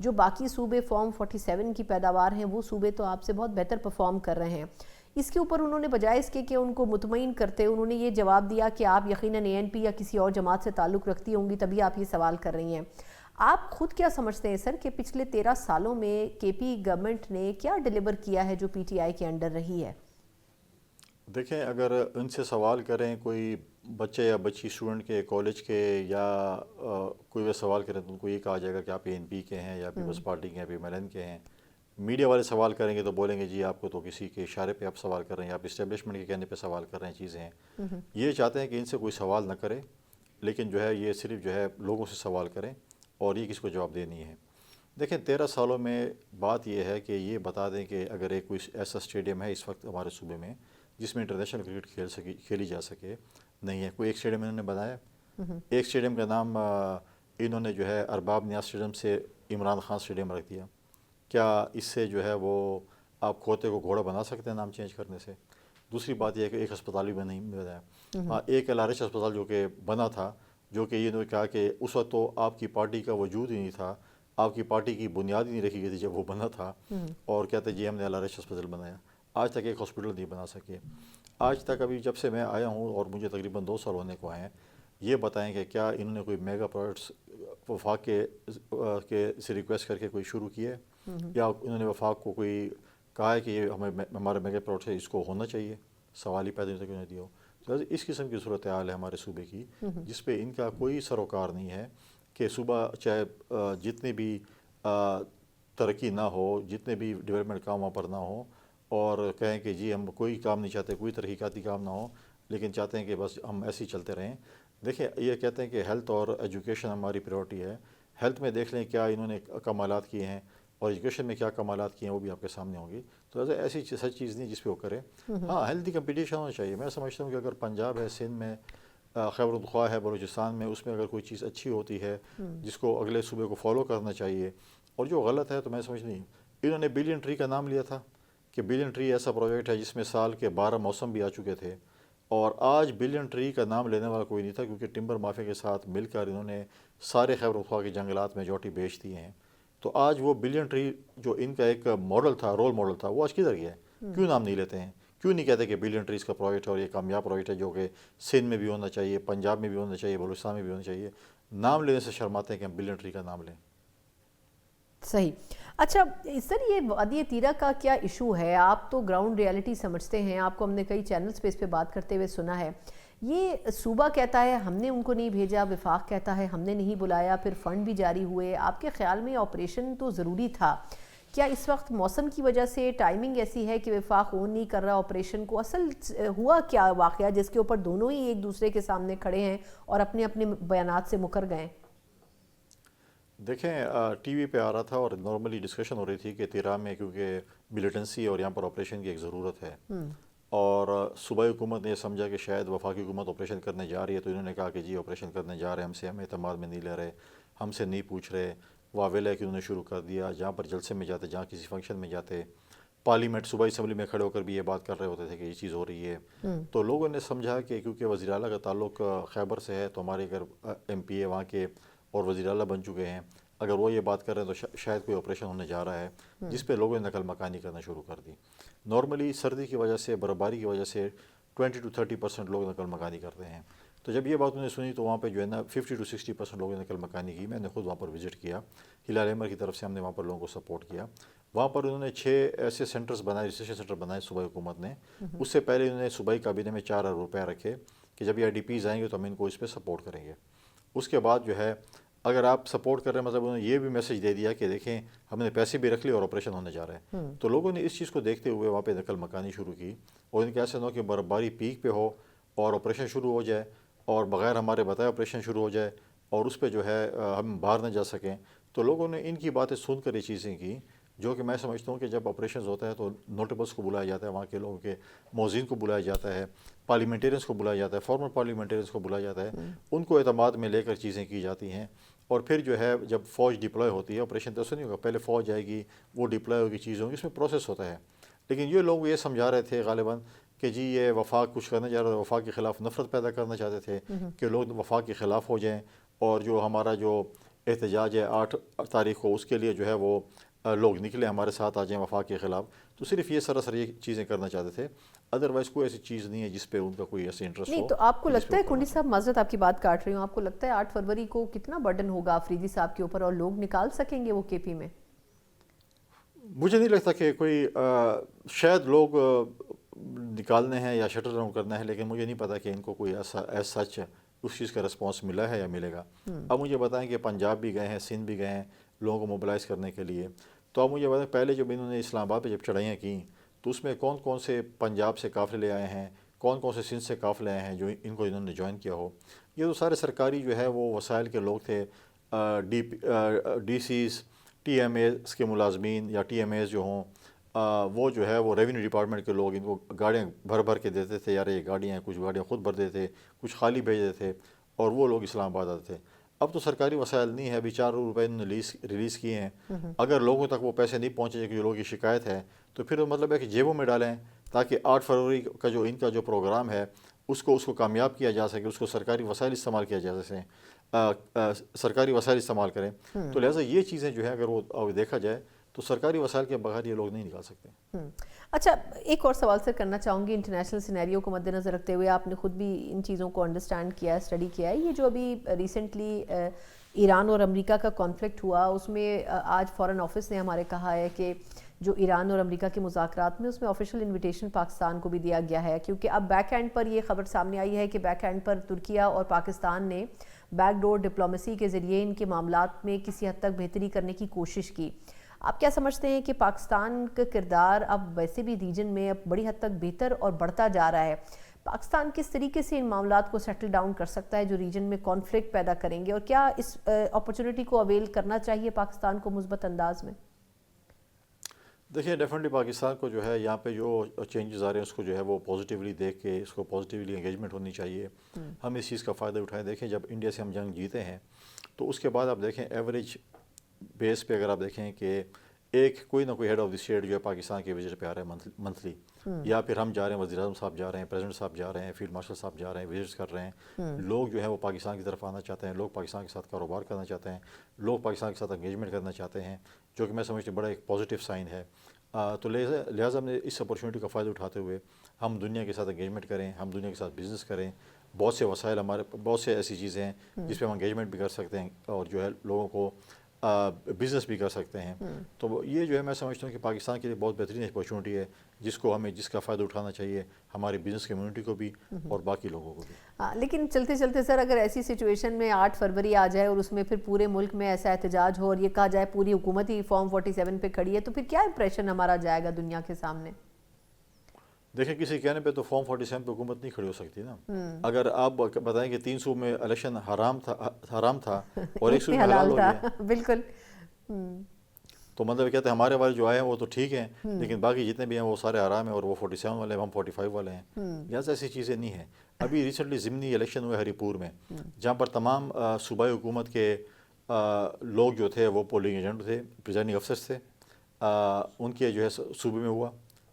جو باقی صوبے فارم 47 کی پیداوار ہیں وہ صوبے تو آپ سے بہت بہتر پرفارم کر رہے ہیں. اس کے اوپر انہوں نے بجائے اس کے کہ ان کو مطمئن کرتے انہوں نے یہ جواب دیا کہ آپ یقیناً ANP یا کسی اور جماعت سے تعلق رکھتی ہوں گی تبھی آپ یہ سوال کر رہی ہیں. آپ خود کیا سمجھتے ہیں سر کہ پچھلے 13 سالوں میں KP گورنمنٹ نے کیا ڈیلیور کیا ہے جو PTI کے انڈر رہی ہے؟ دیکھیں اگر ان سے سوال کریں کوئی بچے یا بچی اسٹوڈنٹ کے کالج کے یا کوئی وہ سوال کریں تو ان کو یہ کہا جائے گا کہ آپ ANP کے ہیں یا پیپلز پارٹی کے ہیں PMLN کے ہیں. میڈیا والے سوال کریں گے تو بولیں گے جی آپ کو تو کسی کے اشارے پہ آپ سوال کر رہے ہیں, آپ اسٹیبلشمنٹ کے کہنے پہ سوال کر رہے ہیں چیزیں. یہ چاہتے ہیں کہ ان سے کوئی سوال نہ کرے لیکن جو ہے یہ صرف جو ہے لوگوں سے سوال کریں اور یہ کس کو جواب دینی ہے. دیکھیں 13 سالوں میں بات یہ ہے کہ یہ بتا دیں کہ اگر ایک کوئی ایسا اسٹیڈیم ہے اس وقت ہمارے صوبے میں جس میں انٹرنیشنل کرکٹ کھیلی جا سکے, نہیں ہے. کوئی ایک اسٹیڈیم انہوں نے بنایا, ایک اسٹیڈیم کا نام انہوں نے جو ہے ارباب نیاز اسٹیڈیم سے عمران خان اسٹیڈیم رکھ دیا. کیا اس سے جو ہے وہ آپ کھوتے کو گھوڑا بنا سکتے ہیں نام چینج کرنے سے؟ دوسری بات یہ ہے کہ ایک ہسپتال بھی نہیں بنایا. ہاں ایک LRH ہسپتال جو کہ بنا تھا, جو کہ یہ نے کہا کہ اس وقت تو آپ کی پارٹی کا وجود ہی نہیں تھا, آپ کی پارٹی کی بنیاد ہی نہیں رکھی گئی تھی جب وہ بنا تھا, اور کہتے جی ہم نے LRH ہسپتال بنایا. آج تک ایک ہاسپٹل نہیں بنا سکے. آج تک ابھی جب سے میں آیا ہوں اور مجھے تقریباً 2 سال ہونے کو آئے ہیں, یہ بتائیں کہ کیا انہوں نے کوئی میگا پروجیکٹس وفاق کے سے ریکویسٹ کر کے کوئی شروع کیے, یا انہوں نے وفاق کو کوئی کہا ہے کہ یہ ہمارے میگا پروجیکٹ ہے اس کو ہونا چاہیے؟ سوال ہی پیدا نہیں تک انہوں نے دیا ہو. تو اس قسم کی صورتحال ہے ہمارے صوبے کی جس پہ ان کا کوئی سروکار نہیں ہے کہ صوبہ چاہے جتنی بھی ترقی نہ ہو, جتنے بھی ڈیولپمنٹ کام وہاں پر نہ ہو, اور کہیں کہ جی ہم کوئی کام نہیں چاہتے, کوئی تحقیقاتی کام نہ ہو, لیکن چاہتے ہیں کہ بس ہم ایسے ہی چلتے رہیں. دیکھیں یہ کہتے ہیں کہ ہیلتھ اور ایجوکیشن ہماری پریورٹی ہے. ہیلتھ میں دیکھ لیں کیا انہوں نے کمالات کیے ہیں, اور ایجوکیشن میں کیا کمالات کیے ہیں وہ بھی آپ کے سامنے ہوں گی. تو ایسی سچ چیز نہیں جس پہ وہ کرے. ہاں ہیلتھی کمپٹیشن ہونا چاہیے. میں سمجھتا ہوں کہ اگر پنجاب ہے, سندھ میں, خیبر پختونخوا ہے, بلوچستان میں, اس میں اگر کوئی چیز اچھی ہوتی ہے جس کو اگلے صوبے کو فالو کرنا چاہیے, اور جو غلط ہے تو میں سمجھ نہیں. انہوں نے بلین ٹری کا نام لیا تھا کہ بلین ٹری ایسا پروجیکٹ ہے جس میں سال کے 12 موسم بھی آ چکے تھے, اور آج بلین ٹری کا نام لینے والا کوئی نہیں تھا, کیونکہ ٹمبر مافیا کے ساتھ مل کر انہوں نے سارے خیبر پختونخوا کے جنگلات میں میجورٹی بیچ دیے ہیں. تو آج وہ بلین ٹری جو ان کا ایک ماڈل تھا, رول ماڈل تھا, وہ آج کدھر گیا ہے؟ کیوں نام نہیں لیتے ہیں؟ کیوں نہیں کہتے کہ بلین ٹریز کا پروجیکٹ ہے اور یہ کامیاب پروجیکٹ ہے جو کہ سندھ میں بھی ہونا چاہیے, پنجاب میں بھی ہونا چاہیے, بلوچستان میں بھی ہونا چاہیے؟ نام لینے سے شرماتے ہیں کہ ہم بلین ٹری کا نام لیں. صحیح. اچھا سر, یہ وادی تیرہ کا کیا ایشو ہے؟ آپ تو گراؤنڈ ریالٹی سمجھتے ہیں, آپ کو ہم نے کئی چینلز پہ اس پہ بات کرتے ہوئے سنا ہے. یہ صوبہ کہتا ہے ہم نے ان کو نہیں بھیجا, وفاق کہتا ہے ہم نے نہیں بلایا, پھر فنڈ بھی جاری ہوئے. آپ کے خیال میں آپریشن تو ضروری تھا, کیا اس وقت موسم کی وجہ سے ٹائمنگ ایسی ہے کہ وفاق اون نہیں کر رہا آپریشن کو؟ اصل ہوا کیا واقعہ جس کے اوپر دونوں ہی ایک دوسرے کے سامنے کھڑے ہیں اور اپنے اپنے بیانات سے مکر گئے؟ دیکھیں ٹی وی پہ آ رہا تھا اور نارملی ڈسکشن ہو رہی تھی کہ تیرہ میں کیونکہ ملیٹنسی اور یہاں پر آپریشن کی ایک ضرورت ہے, اور صوبائی حکومت نے یہ سمجھا کہ شاید وفاقی حکومت آپریشن کرنے جا رہی ہے, تو انہوں نے کہا کہ جی آپریشن کرنے جا رہے ہیں, ہم اعتماد میں نہیں لے رہے, ہم سے نہیں پوچھ رہے. واویل ہے کہ انہوں نے شروع کر دیا, جہاں پر جلسے میں جاتے, جہاں کسی فنکشن میں جاتے, پارلیمنٹ صوبائی اسمبلی میں کھڑے ہو کر بھی یہ بات کر رہے ہوتے تھے کہ یہ چیز ہو رہی ہے. تو لوگوں نے سمجھا کہ کیونکہ وزیر اعلیٰ کا تعلق خیبر سے ہے, تو ہمارے اگر MP وہاں کے اور وزیر اعلیٰ بن چکے ہیں, اگر وہ یہ بات کر رہے ہیں تو شاید کوئی آپریشن ہونے جا رہا ہے, جس پہ لوگوں نے نقل مکانی کرنا شروع کر دی. نارملی سردی کی وجہ سے, برفباری کی وجہ سے 20 to 30% لوگ نقل مکانی کرتے ہیں. تو جب یہ بات انہوں نے سنی تو وہاں پہ جو ہے نا 50 to 60% لوگوں نے نقل مکانی کی. میں نے خود وہاں پر وزٹ کیا, ہلال احمر کی طرف سے ہم نے وہاں پر لوگوں کو سپورٹ کیا. وہاں پر انہوں نے 6 ایسے سینٹرز بنائے, ریسیپشن سینٹر بنائے صوبائی حکومت نے. اس سے پہلے انہوں نے صوبائی کابینہ میں 4 ارب روپے رکھے کہ جب یہ IDPs آئیں گے تو ہم ان کو اس پہ سپورٹ کریں گے. اس کے بعد جو ہے اگر آپ سپورٹ کر رہے ہیں, مطلب انہوں نے یہ بھی میسج دے دیا کہ دیکھیں ہم نے پیسے بھی رکھ لیے اور آپریشن ہونے جا رہا ہے. تو لوگوں نے اس چیز کو دیکھتے ہوئے وہاں پہ نقل مکانی شروع کی, اور ان کے ایسا نہ ہو کہ برفباری پیک پہ ہو اور آپریشن شروع ہو جائے, اور بغیر ہمارے بتائے آپریشن شروع ہو جائے, اور اس پہ جو ہے ہم باہر نہ جا سکیں. تو لوگوں نے ان کی باتیں سن کر یہ چیزیں کی, جو کہ میں سمجھتا ہوں کہ جب آپریشنز ہوتا ہے تو نوٹیبلس کو بلایا جاتا ہے, وہاں کے لوگوں کے موذین کو بلایا جاتا ہے, پارلیمنٹیرینس کو بلایا جاتا ہے, فارمر پارلیمنٹیرینس کو بلایا جاتا ہے, ان کو اعتماد میں لے کر چیزیں کی جاتی ہیں. اور پھر جو ہے جب فوج ڈپلوائے ہوتی ہے, آپریشن تو ایسا نہیں ہوگا پہلے فوج آئے گی, وہ ڈپلوائے ہوگی, چیزیں ہوں گی, اس میں پروسیس ہوتا ہے. لیکن یہ لوگ یہ سمجھا رہے تھے غالباً کہ جی یہ وفاق کچھ کرنے جا رہا ہے, وفاق کے خلاف نفرت پیدا کرنا چاہتے تھے کہ لوگ وفاق کے خلاف ہو جائیں, اور جو ہمارا جو احتجاج ہے 8 تاریخ کو، اس کے لیے جو ہے وہ لوگ نکلے ہمارے ساتھ آ جائیں وفاق کے خلاف. تو صرف یہ سراسر یہ چیزیں کرنا چاہتے تھے، ادروائز کوئی ایسی چیز نہیں ہے جس پہ ان کا کوئی ایسے انٹرسٹ ہو. نہیں تو آپ کو لگتا ہے کنڈی صاحب، معذرت آپ کی بات کاٹ رہی ہوں، آپ کو لگتا ہے 8 فروری کو کتنا برڈن ہوگا آفریدی صاحب کے اوپر اور لوگ نکال سکیں گے وہ کے پی میں؟ مجھے نہیں لگتا کہ کوئی شاید لوگ نکالنے ہیں یا شٹر ڈاؤن کرنا ہے، لیکن مجھے نہیں پتا کہ ان کو کوئی ایسا سچ اس چیز کا رسپانس ملا ہے یا ملے گا. اب مجھے بتائیں کہ پنجاب بھی گئے ہیں، سندھ بھی گئے ہیں لوگوں کو موبلائز کرنے کے لیے. تو اب مجھے بتائیں پہلے جب انہوں نے اسلام آباد پہ جب چڑھائیاں کیں تو اس میں کون کون سے پنجاب سے قافلے لے آئے ہیں، کون کون سے سندھ سے قافلے آئے ہیں جو انہوں نے جوائن کیا ہو. یہ تو سارے سرکاری جو ہے وہ وسائل کے لوگ تھے، DCs, TMAs کے ملازمین یا ٹی ایم ایز جو ہوں، وہ جو ہے وہ ریونیو ڈپارٹمنٹ کے لوگ ان کو گاڑیاں بھر بھر کے دیتے تھے. یار یہ گاڑیاں ہیں، کچھ گاڑیاں خود بھر دیتے تھے، کچھ خالی بھیج دیتے تھے، اور وہ لوگ اسلام آباد آتے تھے. اب تو سرکاری وسائل نہیں ہے، ابھی 4 روپے انہوں نے ریلیز کیے ہیں. اگر لوگوں تک وہ پیسے نہیں پہنچے کہ جو لوگوں کی شکایت ہے تو پھر مطلب ہے کہ جیبوں میں ڈالیں تاکہ 8 فروری کا جو ان کا جو پروگرام ہے اس کو کامیاب کیا جا سکے، اس کو سرکاری وسائل استعمال کیا جا سکے، سرکاری وسائل استعمال کریں. تو لہٰذا یہ چیزیں جو ہے اگر وہ دیکھا جائے تو سرکاری وسائل کے بغیر یہ لوگ نہیں نکال سکتے. اچھا، ایک اور سوال سر کرنا چاہوں گی انٹرنیشنل سینیریو کو مد نظر رکھتے ہوئے. آپ نے خود بھی ان چیزوں کو انڈرسٹینڈ کیا ہے، اسٹڈی کیا ہے. یہ جو ابھی ریسنٹلی ایران اور امریکہ کا کانفلکٹ ہوا، اس میں آج فارن آفس نے ہمارے کہا ہے کہ جو ایران اور امریکہ کے مذاکرات میں اس میں آفیشیل انویٹیشن پاکستان کو بھی دیا گیا ہے، کیونکہ اب بیک اینڈ پر یہ خبر سامنے آئی ہے کہ بیک اینڈ پر ترکیہ اور پاکستان نے بیک ڈور ڈپلومیسی کے ذریعے ان کے معاملات میں کسی حد تک بہتری کرنے کی کوشش کی. آپ کیا سمجھتے ہیں کہ پاکستان کا کردار اب ویسے بھی ریجن میں اب بڑی حد تک بہتر اور بڑھتا جا رہا ہے؟ پاکستان کس طریقے سے ان معاملات کو سیٹل ڈاؤن کر سکتا ہے جو ریجن میں کانفلکٹ پیدا کریں گے، اور کیا اس اپرچونٹی کو اویل کرنا چاہیے پاکستان کو مثبت انداز میں؟ دیکھیے ڈیفینیٹلی پاکستان کو جو ہے یہاں پہ جو چینجز آ رہے ہیں اس کو جو ہے وہ پازیٹیولی دیکھ کے اس کو پازیٹیولی انگیجمنٹ ہونی چاہیے. ہم اس چیز کا فائدہ اٹھائیں. دیکھیں جب انڈیا سے ہم جنگ جیتے ہیں تو اس کے بعد آپ دیکھیں ایوریج بیس پہ اگر آپ دیکھیں کہ کوئی نہ کوئی ہیڈ آف دی اسٹیٹ جو ہے پاکستان کے وزٹ پہ آ رہا ہے منتھلی، یا پھر ہم جا رہے ہیں، وزیر اعظم صاحب جا رہے ہیں، پریزیڈنٹ صاحب جا رہے ہیں، فیلڈ مارشل صاحب جا رہے ہیں، وزٹس کر رہے ہیں. لوگ جو ہے وہ پاکستان کی طرف آنا چاہتے ہیں، لوگ پاکستان کے ساتھ کاروبار کرنا چاہتے ہیں، لوگ پاکستان کے ساتھ انگیجمنٹ کرنا چاہتے ہیں، جو کہ میں سمجھتی ہوں بڑا ایک پازیٹیو سائن ہے. تو لہٰذا ہم نے اس اپرچونٹی کا فائدہ اٹھاتے ہوئے ہم دنیا کے ساتھ انگیجمنٹ کریں، ہم دنیا کے ساتھ بزنس کریں. بہت سے وسائل ہمارے، بہت سے ایسی چیزیں ہیں جس پہ ہم انگیجمنٹ بھی کر سکتے ہیں اور جو ہے لوگوں کو بزنس بھی کر سکتے ہیں. تو یہ جو ہے میں سمجھتا ہوں کہ پاکستان کے لیے بہت بہترین اپرچونٹی ہے جس کا فائدہ اٹھانا چاہیے ہماری بزنس کمیونٹی کو بھی اور باقی لوگوں کو بھی. لیکن چلتے چلتے سر اگر ایسی سچویشن میں 8 فروری آ جائے اور اس میں پھر پورے ملک میں ایسا احتجاج ہو اور یہ کہا جائے پوری حکومت ہی فارم 47 پہ کھڑی ہے، تو پھر کیا امپریشن ہمارا جائے گا دنیا کے سامنے؟ دیکھیں کسی کہنے پہ تو فارم 47 پہ حکومت نہیں کھڑی ہو سکتی نا. اگر آپ بتائیں کہ 3 صوبوں میں الیکشن حرام تھا اور 1 صوبے میں حلال ہو گیا، بالکل، تو مطلب کہتے ہیں ہمارے والے جو آئے ہیں وہ تو ٹھیک ہیں لیکن باقی جتنے بھی ہیں وہ سارے حرام ہیں اور وہ 47 والے ہیں، ہم 45 والے ہیں. لہٰذا ایسی چیزیں نہیں ہیں. ابھی ریسنٹلی ضمنی الیکشن ہوئے ہری پور میں، جہاں پر تمام صوبائی حکومت کے لوگ جو تھے وہ پولنگ ایجنٹ تھے، پریزائڈنگ افسرس تھے. ان کے جو ہے صوبے میں ہوا،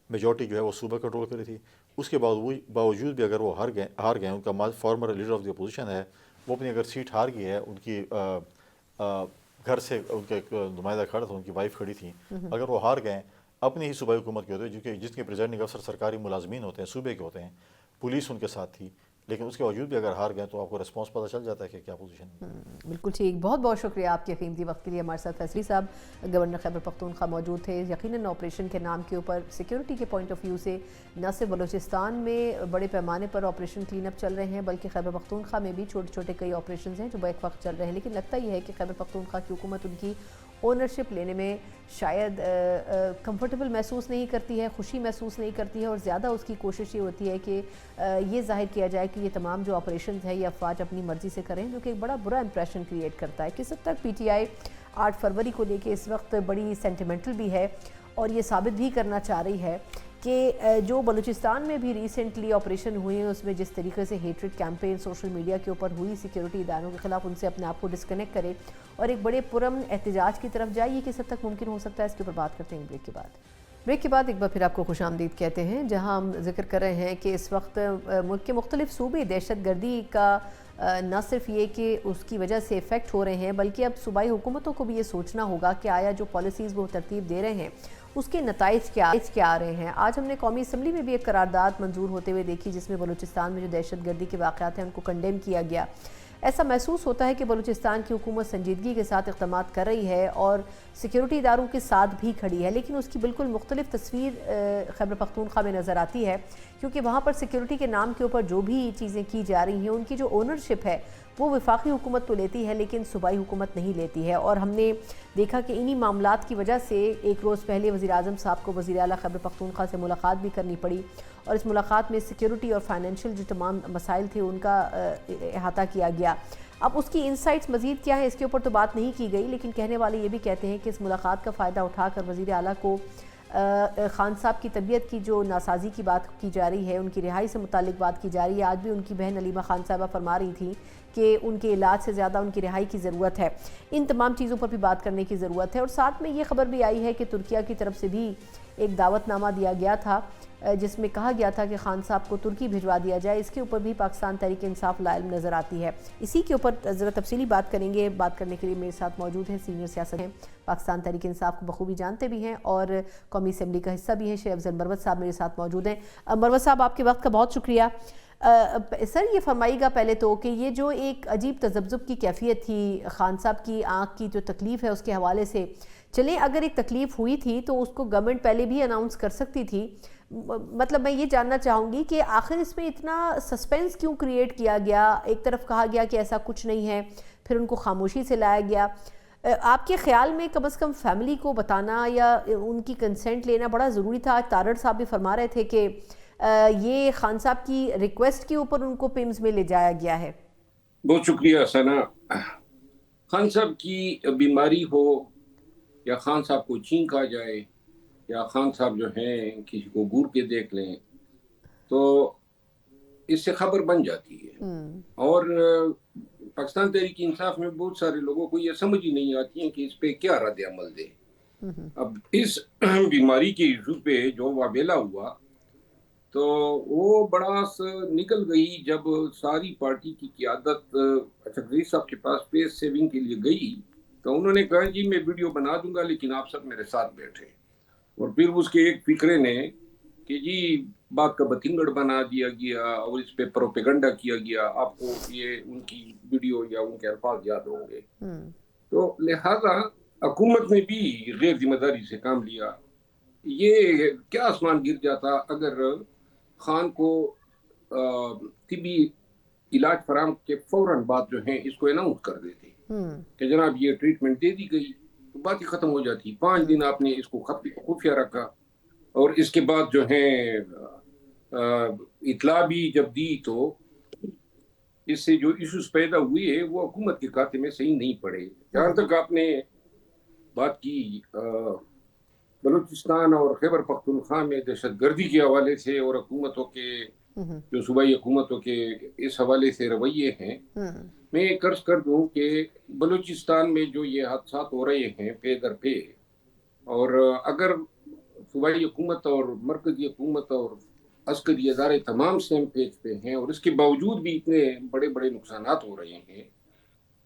میجورٹی جو ہے وہ صوبہ کنٹرول کری تھی. اس کے باوجود بھی اگر وہ ہار گئے، ان کا former leader of the opposition ہے، وہ اپنی اگر سیٹ ہار گئی ہے، ان کی گھر سے ان کا ایک نمائندہ کھڑا تھا، ان کی وائف کھڑی تھی، اگر وہ ہار گئے اپنی ہی صوبائی حکومت کے ہوتے ہیں جس کے پریزائڈنگ افسر سرکاری ملازمین ہوتے ہیں، صوبے کے ہوتے ہیں، پولیس ان کے ساتھ تھی، لیکن اس کے باوجود بھی اگر ہار گئے تو آپ کو رسپانس پتہ چل جاتا ہے کہ کیا پوزیشن ہے. بالکل ٹھیک. بہت بہت شکریہ آپ کے قیمتی وقت کے لیے. ہمارے ساتھ فیصلی صاحب گورنر خیبر پختونخوا موجود تھے. یقیناً آپریشن کے نام کے اوپر سیکیورٹی کے پوائنٹ آف ویو سے نہ صرف بلوچستان میں بڑے پیمانے پر آپریشن کلین اپ چل رہے ہیں بلکہ خیبر پختونخوا میں بھی چھوٹے چھوٹے کئی آپریشنز ہیں جو بیک وقت چل رہے ہیں. لیکن لگتا یہ ہے کہ خیبر پختونخوا کی حکومت ان کی اونرشپ لینے میں شاید کمفرٹیبل محسوس نہیں کرتی ہے، خوشی محسوس نہیں کرتی ہے، اور زیادہ اس کی کوشش یہ ہوتی ہے کہ یہ ظاہر کیا جائے کہ یہ تمام جو آپریشنز ہیں یہ افواج اپنی مرضی سے کریں، جو کہ ایک بڑا برا امپریشن کریٹ کرتا ہے. کس حد تک پی ٹی آئی 8 فروری کو لے کے اس وقت بڑی سینٹیمنٹل بھی ہے اور یہ ثابت بھی کرنا چاہ رہی ہے کہ جو بلوچستان میں بھی ریسنٹلی آپریشن ہوئے ہیں اس میں جس طریقے سے ہیٹریڈ کیمپین سوشل میڈیا کے اوپر ہوئی سیکیورٹی اداروں کے خلاف، ان سے اپنے آپ کو ڈسکنیکٹ کرے اور ایک بڑے پرامن احتجاج کی طرف جائے. یہ کس حد تک ممکن ہو سکتا ہے، اس کے اوپر بات کرتے ہیں بریک کے بعد. بریک کے بعد ایک بار پھر آپ کو خوش آمدید کہتے ہیں، جہاں ہم ذکر کر رہے ہیں کہ اس وقت ملک کے مختلف صوبے دہشت گردی کا نہ صرف یہ کہ اس کی وجہ سے افیکٹ ہو رہے ہیں بلکہ اب صوبائی حکومتوں کو بھی یہ سوچنا ہوگا کہ آیا جو پالیسیز وہ ترتیب دے رہے ہیں اس کے نتائج کیا آ رہے ہیں۔ آج ہم نے قومی اسمبلی میں بھی ایک قرارداد منظور ہوتے ہوئے دیکھی جس میں بلوچستان میں جو دہشت گردی کے واقعات ہیں ان کو کنڈیم کیا گیا۔ ایسا محسوس ہوتا ہے کہ بلوچستان کی حکومت سنجیدگی کے ساتھ اقدامات کر رہی ہے اور سیکیورٹی اداروں کے ساتھ بھی کھڑی ہے، لیکن اس کی بالکل مختلف تصویر خیبر پختونخوا میں نظر آتی ہے، کیونکہ وہاں پر سیکیورٹی کے نام کے اوپر جو بھی چیزیں کی جا رہی ہیں ان کی جو اونرشپ ہے وہ وفاقی حکومت تو لیتی ہے لیکن صوبائی حکومت نہیں لیتی ہے۔ اور ہم نے دیکھا کہ انہی معاملات کی وجہ سے ایک روز پہلے وزیر اعظم صاحب کو وزیر اعلیٰ خیبر پختونخوا سے ملاقات بھی کرنی پڑی، اور اس ملاقات میں سیکیورٹی اور فائنینشیل جو تمام مسائل تھے ان کا احاطہ کیا گیا۔ اب اس کی انسائٹس مزید کیا ہیں اس کے اوپر تو بات نہیں کی گئی، لیکن کہنے والے یہ بھی کہتے ہیں کہ اس ملاقات کا فائدہ اٹھا کر وزیر اعلیٰ کو خان صاحب کی طبیعت کی جو ناسازی کی بات کی جا رہی ہے، ان کی رہائی سے متعلق بات کی جا رہی ہے۔ آج بھی ان کی بہن علیمہ خان صاحبہ فرما رہی تھی کہ ان کے علاج سے زیادہ ان کی رہائی کی ضرورت ہے۔ ان تمام چیزوں پر بھی بات کرنے کی ضرورت ہے، اور ساتھ میں یہ خبر بھی آئی ہے کہ ترکیہ کی طرف سے بھی ایک دعوت نامہ دیا گیا تھا جس میں کہا گیا تھا کہ خان صاحب کو ترکی بھجوا دیا جائے۔ اس کے اوپر بھی پاکستان تحریک انصاف لاعلم نظر آتی ہے۔ اسی کے اوپر ذرا تفصیلی بات کریں گے۔ بات کرنے کے لیے میرے ساتھ موجود ہیں سینئر سیاست ہیں، پاکستان تحریک انصاف کو بخوبی جانتے بھی ہیں اور قومی اسمبلی کا حصہ بھی ہیں، شیخ افضل مروت صاحب میرے ساتھ موجود ہیں۔ مروت صاحب آپ کے وقت کا بہت شکریہ۔ سر یہ فرمائیے گا پہلے تو کہ یہ جو ایک عجیب تذبذب کی کیفیت تھی خان صاحب کی آنکھ کی جو تکلیف ہے اس کے حوالے سے، چلیں اگر ایک تکلیف ہوئی تھی تو اس کو گورنمنٹ پہلے بھی اناؤنس کر سکتی تھی، مطلب میں یہ جاننا چاہوں گی کہ آخر اس میں اتنا سسپینس کیوں کریٹ کیا گیا؟ ایک طرف کہا گیا کہ ایسا کچھ نہیں ہے، پھر ان کو خاموشی سے لایا گیا۔ آپ کے خیال میں کم از کم فیملی کو بتانا یا ان کی کنسنٹ لینا بڑا ضروری تھا؟ آج تارڑ صاحب بھی فرما رہے تھے کہ یہ خان صاحب کی ریکویسٹ کے اوپر ان کو پیمز میں لے جایا گیا ہے۔ بہت شکریہ ثنا۔ خان صاحب کی بیماری ہو یا خان صاحب کو چھینک آ جائے یا خان صاحب جو ہیں کسی کو گور کے دیکھ لیں تو اس سے خبر بن جاتی ہے، اور پاکستان تحریک انصاف میں بہت سارے لوگوں کو یہ سمجھ ہی نہیں آتی ہے کہ اس پہ کیا رد عمل دے۔ اب اس بیماری کے ایشو پہ جو واویلا ہوا تو وہ بڑا نکل گئی جب ساری پارٹی کی قیادت اشرف صاحب کے پاس پیس سیونگ کے لیے گئی تو انہوں نے کہا جی میں ویڈیو بنا دوں گا لیکن آپ سب میرے ساتھ بیٹھے، اور پھر اس کے ایک فکرے نے کہ جی بات کا بتنگڑ بنا دیا گیا اور اس پہ پروپیگنڈا کیا گیا، آپ کو یہ ان کی ویڈیو یا ان کے الفاظ یاد ہوں گے، تو لہذا حکومت نے بھی غیر ذمہ داری سے کام لیا۔ یہ کیا آسمان گر جاتا اگر خان کو طبی علاج فراہم کے فوراً بعد جو ہیں اس کو اناؤنس کر دیتے کہ جناب یہ ٹریٹمنٹ دے دی گئی، تو بات ہی ختم ہو جاتی۔ 5 دن آپ نے اس کو خفیہ رکھا، اور اس کے بعد جو ہے اطلاع بھی جب دی تو اس سے جو ایشوز پیدا ہوئے وہ حکومت کے کھاتے میں صحیح نہیں پڑے۔ جہاں تک آپ نے بات کی بلوچستان اور خیبر پختونخوا میں دہشت گردی کے حوالے سے اور حکومتوں کے جو صوبائی حکومتوں کے اس حوالے سے رویے ہیں، میں یہ عرض کر دوں کہ بلوچستان میں جو یہ حادثات ہو رہے ہیں پے در پے، اور اگر صوبائی حکومت اور مرکزی حکومت اور عسکری ادارے تمام سیم پیج پہ ہیں اور اس کے باوجود بھی اتنے بڑے بڑے نقصانات ہو رہے ہیں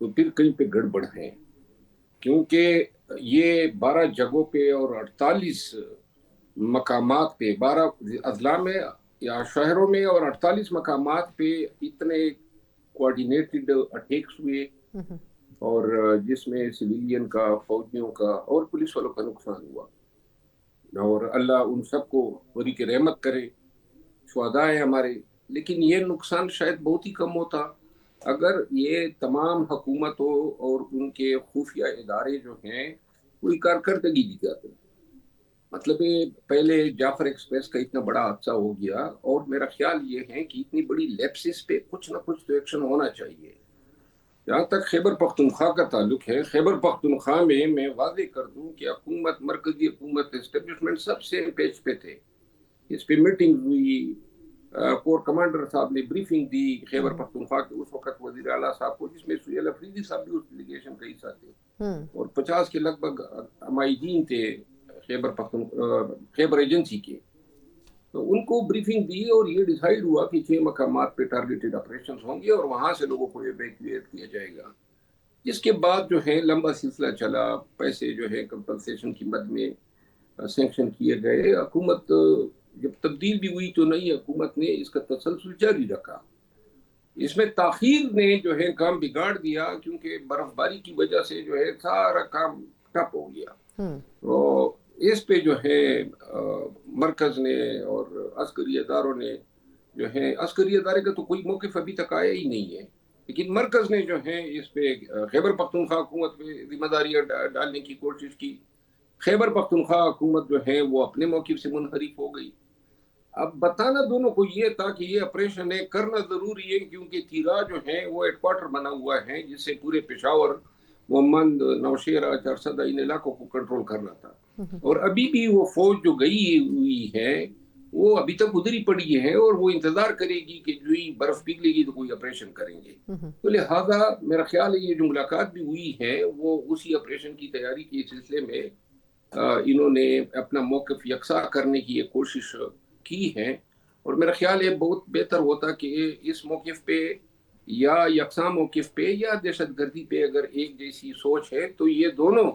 تو پھر کہیں پہ گڑبڑ ہے، کیونکہ یہ 12 جگہوں پہ اور 48 مقامات پہ 12 اضلاع میں یا شہروں میں اور 48 مقامات پہ اتنے کوارڈینیٹڈ اٹیکس ہوئے، اور جس میں سویلین کا، فوجیوں کا اور پولیس والوں کا نقصان ہوا، اور اللہ ان سب کو بری کی رحمت کرے، شہداء ہیں ہمارے۔ لیکن یہ نقصان شاید بہت ہی کم ہوتا اگر یہ تمام حکومتوں اور ان کے خفیہ ادارے جو ہیں کوئی کارکردگی دکھاتے۔ مطلب پہلے جعفر ایکسپریس کا اتنا بڑا حادثہ ہو گیا، اور میرا خیال یہ ہے کہ اتنی بڑی لیپسز پہ کچھ نہ کچھ تو ایکشن ہونا چاہیے۔ جہاں تک خیبر پختونخوا کا تعلق ہے، خیبر پختونخوا میں واضح کر دوں کہ حکومت، مرکزی حکومت، اسٹیبلشمنٹ سب سے پیج پہ تھے۔ اس پہ میٹنگ ہوئی، کور کمانڈر صاحب نے بریفنگ دی خیبر پختونخوا کے اس وقت وزیر اعلیٰ صاحب کو، جس میں سہیل افریدی صاحب بھی اس ڈیلیگیشن کا حصہ تھے، اور 50 کے لگ بھگ معاہدین تھے خیبر ایجنسی کے۔ تو ان کو بریفنگ دی اور یہ ڈیسائیڈ ہوا کہ 6 مقامات پہ ٹارگیٹڈ آپریشنز ہوں گے اور وہاں سے لوگوں کو ایویکویٹ کیا جائے گا. جس کے بعد جو ہے لمبا سلسلہ چلا، پیسے جو ہے کمپنسیشن کی مد میں سینکشن کیے گئے. حکومت جب تبدیل بھی ہوئی تو نئی حکومت نے اس کا تسلسل جاری رکھا. اس میں تاخیر نے جو ہے کام بگاڑ دیا کیونکہ برف باری کی وجہ سے جو ہے سارا کام ٹپ ہو گیا. تو اس پہ جو ہے مرکز نے اور عسکری اداروں نے جو ہے، عسکری ادارے کا تو کوئی موقف ابھی تک آیا ہی نہیں ہے، لیکن مرکز نے جو ہے اس پہ خیبر پختونخوا حکومت پہ ذمہ داریاں ڈالنے کی کوشش کی. خیبر پختونخوا حکومت جو ہے وہ اپنے موقف سے منحرف ہو گئی. اب بتانا دونوں کو یہ تھا کہ یہ آپریشن ہے، کرنا ضروری ہے کیونکہ تیرا جو ہے وہ ہیڈ کوارٹر بنا ہوا ہے جس سے پورے پشاور، محمد، نوشیرہ، چارسدہ ان علاقوں کو کنٹرول کرنا تھا. اور ابھی بھی وہ فوج جو گئی ہوئی ہے وہ ابھی تک ادھر ہی پڑی ہے اور وہ انتظار کرے گی کہ جو ہی برف پگھلے گی تو کوئی آپریشن کریں گے. تو لہٰذا میرا خیال ہے یہ جو ملاقات بھی ہوئی ہے وہ اسی آپریشن کی تیاری کے سلسلے میں انہوں نے اپنا موقف یکساں کرنے کی ایک کوشش کی ہے. اور میرا خیال ہے بہت بہتر ہوتا کہ اس موقف پہ یا یکساں موقف پہ یا دہشت گردی پہ اگر ایک جیسی سوچ ہے تو یہ دونوں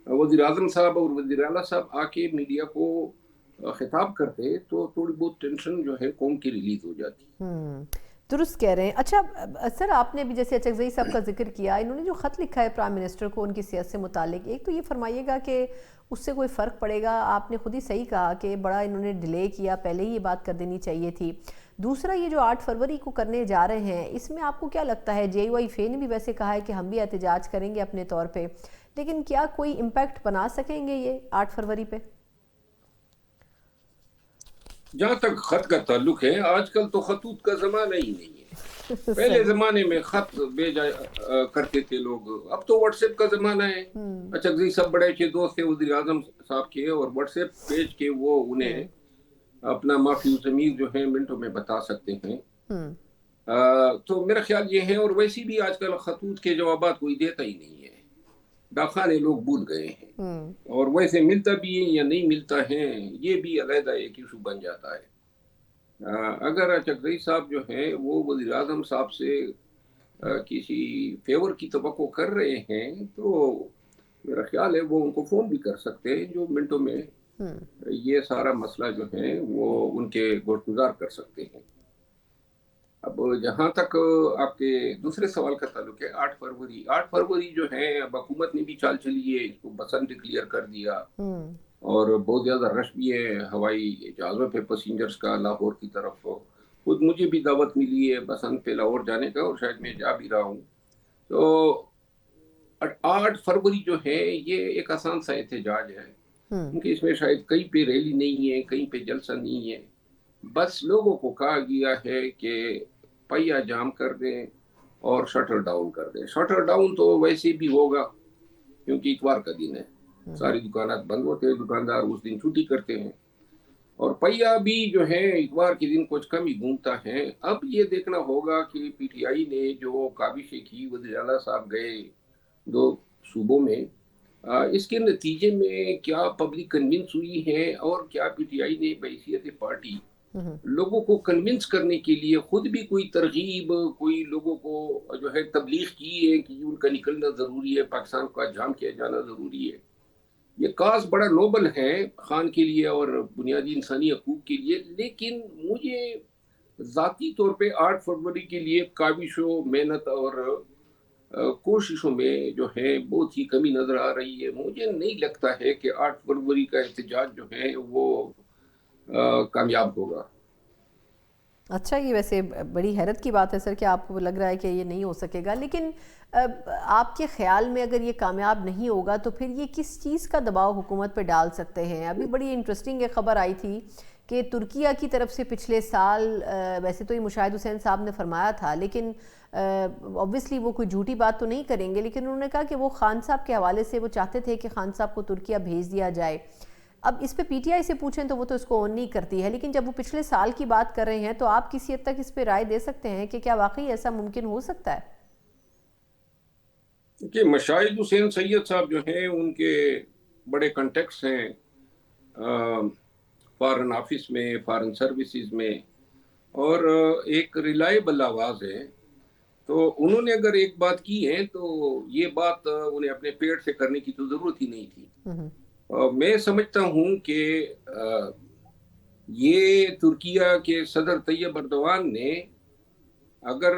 وزیر اعظم صاحب اور وزیر اعلیٰ صاحب آ کے میڈیا کو خطاب کرتے تو تھوڑی بہت ٹینشن جو ہے قوم کی ریلیز ہو جاتی. درست کہہ رہے ہیں. اچھا سر، آپ نے بھی جیسے اچکزئی صاحب کا ذکر کیا، انہوں نے جو خط لکھا ہے پرائم منسٹر کو ان کی صحت سے متعلق، ایک تو یہ فرمائیے گا کہ اس سے کوئی فرق پڑے گا؟ آپ نے خود ہی صحیح کہا کہ بڑا انہوں نے ڈیلے کیا، پہلے ہی یہ بات کر دینی چاہیے تھی. دوسرا، یہ جو 8 فروری کو کرنے جا رہے ہیں اس میں آپ کو کیا لگتا ہے؟ جے یو آئی فے نے بھی ویسے کہا ہے کہ ہم بھی احتجاج کریں گے اپنے طور پہ، لیکن کیا کوئی امپیکٹ بنا سکیں گے یہ 8 فروری پہ؟ جہاں تک خط کا تعلق ہے، آج کل تو خطوط کا زمانہ ہی نہیں ہے. پہلے زمانے میں خط بھیجا کرتے تھے لوگ، اب تو واٹس ایپ کا زمانہ ہے. اچکزئی صاحب بڑے اچھے دوست تھے وزیر اعظم صاحب کے، اور واٹس ایپ بھیج کے وہ انہیں اپنا معافی ضمیر جو ہے منٹوں میں بتا سکتے ہیں. تو میرا خیال یہ ہے. اور ویسی بھی آج کل خطوط کے جوابات کوئی دیتا ہی نہیں ہے، ڈاکخانے لوگ بھول گئے ہیں، اور ویسے ملتا بھی ہے یا نہیں ملتا ہے یہ بھی علیحدہ ایک ایشو بن جاتا ہے. اگر اچکزئی صاحب جو ہیں وہ وزیر اعظم صاحب سے کسی فیور کی توقع کر رہے ہیں تو میرا خیال ہے وہ ان کو فون بھی کر سکتے ہیں جو منٹوں میں یہ سارا مسئلہ جو ہے وہ ان کے گزار کر سکتے ہیں. اب جہاں تک آپ کے دوسرے سوال کا تعلق ہے، 8 فروری جو ہے اب حکومت نے بھی چال چلی ہے، اس کو بسنت ڈکلیئر کر دیا، اور بہت زیادہ رش بھی ہے ہوائی جہازوں پہ پیسنجرز کا لاہور کی طرف. خود مجھے بھی دعوت ملی ہے بسنت پہ لاہور جانے کا، اور شاید میں جا بھی رہا ہوں. تو 8 فروری جو ہے یہ ایک آسان سا احتجاج ہے کیونکہ اس میں شاید کہیں پہ ریلی نہیں ہے، کہیں پہ جلسہ نہیں ہے. بس لوگوں کو کہا گیا ہے کہ پہیا جام کر دیں اور شٹر ڈاؤن کر دیں. شٹر ڈاؤن تو ویسے بھی ہوگا کیونکہ اتوار کا دن ہے، ساری دکانات بند ہوتے ہیں، دکاندار اس دن چھٹی کرتے ہیں، اور پہیا بھی جو ہے اتوار کے دن کچھ کم ہی گھومتا ہے. اب یہ دیکھنا ہوگا کہ پی ٹی آئی نے جو کاوشیں کی، وزیر اعلیٰ صاحب گئے 2 صوبوں میں، اس کے نتیجے میں کیا پبلک کنونس ہوئی ہے، اور کیا پی ٹی آئی نے بحیثیت پارٹی لوگوں کو کنونس کرنے کے لیے خود بھی کوئی ترغیب، کوئی لوگوں کو جو ہے تبلیغ کی ہے کہ ان کا نکلنا ضروری ہے، پاکستان کا جام کیا جانا ضروری ہے. یہ کاز بڑا نوبل ہے خان کے لیے اور بنیادی انسانی حقوق کے لیے، لیکن مجھے ذاتی طور پہ 8 فروری کے لیے کاوشوں، محنت اور کوششوں میں جو ہے بہت ہی کمی نظر آ رہی ہے. مجھے نہیں لگتا ہے کہ 8 فروری کا احتجاج جو ہے وہ کامیاب ہوگا. اچھا، یہ ویسے بڑی حیرت کی بات ہے سر کہ آپ کو لگ رہا ہے کہ یہ نہیں ہو سکے گا، لیکن آپ کے خیال میں اگر یہ کامیاب نہیں ہوگا تو پھر یہ کس چیز کا دباؤ حکومت پہ ڈال سکتے ہیں؟ ابھی بڑی انٹرسٹنگ ایک خبر آئی تھی کہ ترکیہ کی طرف سے پچھلے سال، ویسے تو یہ مشاہد حسین صاحب نے فرمایا تھا لیکن obviously وہ کوئی جھوٹی بات تو نہیں کریں گے، لیکن انہوں نے کہا کہ وہ خان صاحب کے حوالے سے وہ چاہتے تھے کہ خان صاحب کو ترکیہ بھیج دیا جائے. اب اس پہ پی ٹی آئی سے پوچھیں تو وہ تو اس کو اون نہیں کرتی ہے، لیکن جب وہ پچھلے سال کی بات کر رہے ہیں تو آپ کسی حد تک اس پہ رائے دے سکتے ہیں کہ کیا واقعی ایسا ممکن ہو سکتا ہے؟ کہ مشاہد حسین سید صاحب جو ہیں ان کے بڑے کنٹیکٹس ہیں فارن آفس میں، فارن سروسز میں، اور ایک ریلائبل آواز ہے. تو انہوں نے اگر ایک بات کی ہے تو یہ بات انہیں اپنے پیٹ سے کرنے کی تو ضرورت ہی نہیں تھی. میں سمجھتا ہوں کہ یہ ترکیہ کے صدر طیب اردوان نے اگر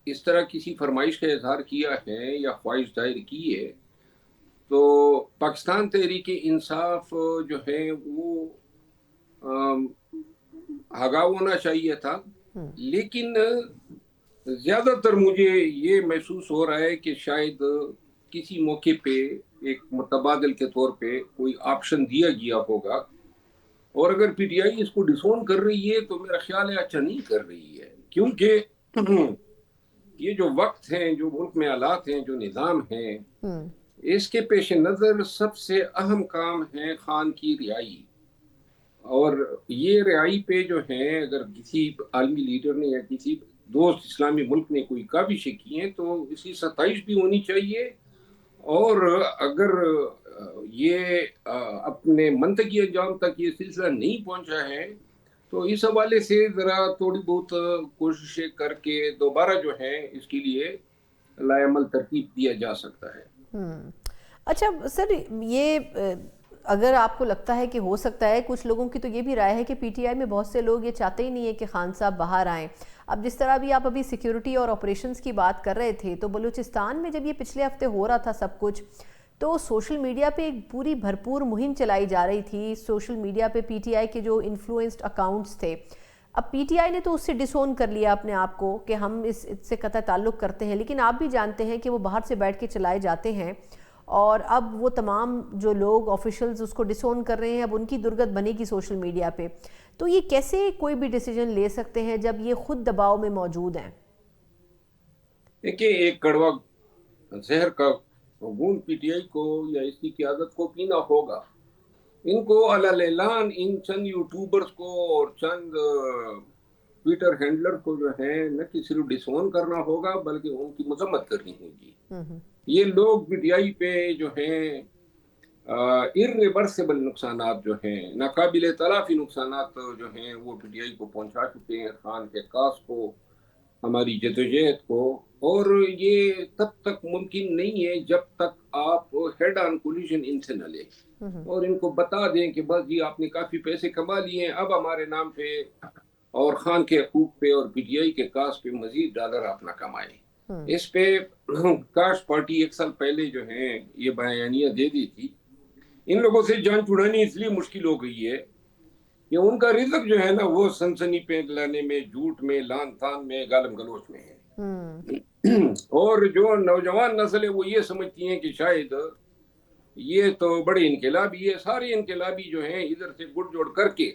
اس طرح کسی فرمائش کا اظہار کیا ہے یا خواہش ظاہر کی ہے تو پاکستان تحریک انصاف جو ہے وہ آگاہ ہونا چاہیے تھا. لیکن زیادہ تر مجھے یہ محسوس ہو رہا ہے کہ شاید کسی موقع پہ ایک متبادل کے طور پہ کوئی آپشن دیا گیا ہوگا، اور اگر پی ٹی آئی اس کو ڈسون کر رہی ہے تو میرا خیال ہے اچھا نہیں کر رہی ہے، کیونکہ یہ جو وقت ہیں، جو ملک میں حالات ہیں، جو نظام ہیں، اس کے پیش نظر سب سے اہم کام ہے خان کی رہائی. اور یہ رہائی پہ جو ہے اگر کسی عالمی لیڈر نے یا کسی دوست اسلامی ملک نے کوئی کاوشیں کی ہیں تو اس کی ستائش بھی ہونی چاہیے. اور اگر یہ اپنے منطقی انجام تک یہ سلسلہ نہیں پہنچا ہے تو اس حوالے سے ذرا تھوڑی بہت کوششیں کر کے دوبارہ جو ہے اس کے لیے لائے عمل ترتیب دیا جا سکتا ہے. اچھا سر، یہ اگر آپ کو لگتا ہے کہ ہو سکتا ہے، کچھ لوگوں کی تو یہ بھی رائے ہے کہ پی ٹی آئی میں بہت سے لوگ یہ چاہتے ہی نہیں ہے کہ خان صاحب باہر آئیں. اب جس طرح بھی آپ ابھی سیکیورٹی اور آپریشنز کی بات کر رہے تھے، تو بلوچستان میں جب یہ پچھلے ہفتے ہو رہا تھا سب کچھ، تو سوشل میڈیا پہ ایک پوری بھرپور مہم چلائی جا رہی تھی. سوشل میڈیا پہ پی ٹی آئی کے جو انفلوئنسڈ اکاؤنٹس تھے، اب پی ٹی آئی نے تو اس سے ڈسون کر لیا اپنے آپ کو کہ ہم اس سے قطع تعلق کرتے ہیں، لیکن آپ بھی جانتے ہیں کہ وہ باہر سے بیٹھ کے چلائے جاتے ہیں، اور اب وہ تمام جو لوگ آفیشلز اس کو ڈسون کر رہے ہیں، اب ان کی درگت بنے گی سوشل میڈیا پہ. تو یہ کیسے کوئی بھی ڈیسیجن لے سکتے ہیں جب یہ خود دباؤ میں موجود ہیں؟ دیکھیں، ایک کڑوا زہر کا گھونٹ پی ٹی آئی کو یا اس کی قیادت کو پینا ہوگا. ان کو علی اعلان ان چند یوٹیوبرز کو اور چند ٹویٹر ہینڈلر کو جو ہے نہ کہ صرف ڈسون کرنا ہوگا بلکہ ان کی مذمت کرنی ہوگی. یہ لوگ پی ٹی آئی پہ جو ہیں irreversible نقصانات جو ہیں، ناقابل تلافی نقصانات جو ہیں وہ پی ٹی آئی کو پہنچا چکے ہیں، خان کے کاس کو، ہماری جدوجہد کو. اور یہ تب تک ممکن نہیں ہے جب تک آپ ہیڈ آن کولیشن ان سے نہ لیں اور ان کو بتا دیں کہ بس جی آپ نے کافی پیسے کما لیے ہیں، اب ہمارے نام پہ اور خان کے حقوق پہ اور پی ٹی آئی کے کاس پہ مزید ڈالر آپ نہ کمائیں. اس پہ کاش پارٹی ایک سال پہلے جو ہیں یہ بیانیہ دے دی تھی. ان لوگوں سے جان چھڑانی اس لیے مشکل ہو گئی ہے کہ ان کا رزق جو ہے نا وہ سنسنی پھیلانے میں، جھوٹ میں، لان تان میں، گالم گلوچ میں ہے. اور جو نوجوان نسل ہے وہ یہ سمجھتی ہیں کہ شاید یہ تو بڑے انقلابی ہے. سارے انقلابی جو ہیں ادھر سے گٹ جوڑ کر کے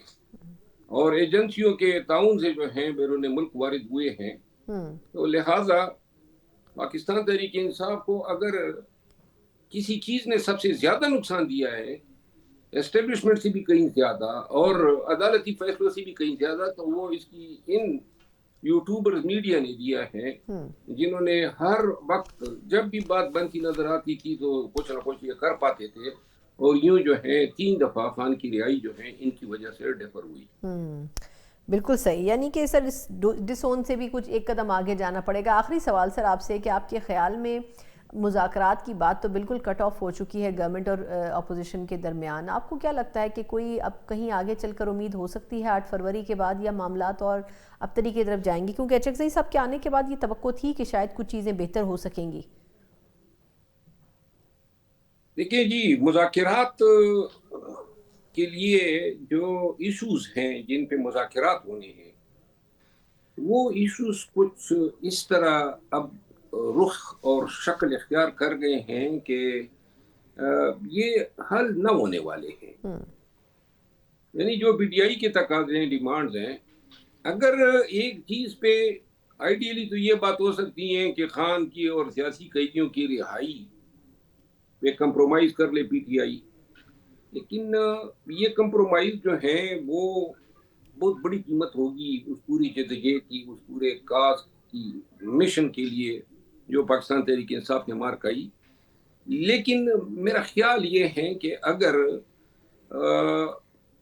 اور ایجنسیوں کے تعاون سے جو ہیں بیرون ملک وارد ہوئے ہیں. تو لہٰذا پاکستان تحریک انصاف کو اگر کسی چیز نے سب سے زیادہ نقصان دیا ہے، اسٹیبلشمنٹ سے بھی کہیں زیادہ اور عدالتی فیصلوں سے بھی کہیں زیادہ، تو وہ اس کی ان یوٹیوبرز میڈیا نے دیا ہے، جنہوں نے ہر وقت جب بھی بات بنتی نظر آتی تھی تو کچھ نہ کچھ یہ کر پاتے تھے. اور یوں جو ہے 3 دفعہ خان کی رہائی جو ہے ان کی وجہ سے ڈیفر ہوئی. بالکل صحیح، یعنی کہ سر اس ڈسون سے بھی کچھ ایک قدم آگے جانا پڑے گا. آخری سوال سر آپ سے کہ آپ کے خیال میں مذاکرات کی بات تو بالکل کٹ آف ہو چکی ہے گورنمنٹ اور اپوزیشن کے درمیان، آپ کو کیا لگتا ہے کہ کوئی اب کہیں آگے چل کر امید ہو سکتی ہے 8 فروری کے بعد، یا معاملات اور ابتری کی طرف جائیں گی؟ کیونکہ اچکزئی صاحب کے آنے کے بعد یہ توقع تھی کہ شاید کچھ چیزیں بہتر ہو سکیں گی. دیکھیں جی، مذاکرات کے لیے جو ایشوز ہیں جن پہ مذاکرات ہونے ہیں وہ ایشوز کچھ اس طرح اب رخ اور شکل اختیار کر گئے ہیں کہ یہ حل نہ ہونے والے ہیں. یعنی جو پی ٹی آئی کے تقاضے ہیں، ڈیمانڈز ہیں، اگر ایک چیز پہ آئیڈیلی تو یہ بات ہو سکتی ہے کہ خان کی اور سیاسی قیدیوں کی رہائی پہ کمپرومائز کر لے پی ٹی آئی، لیکن یہ کمپرومائز جو ہے وہ بہت بڑی قیمت ہوگی اس پوری جدوجہد کی، اس پورے کاز کی مشن کے لیے جو پاکستان تحریک انصاف نے مارک آئی. لیکن میرا خیال یہ ہے کہ اگر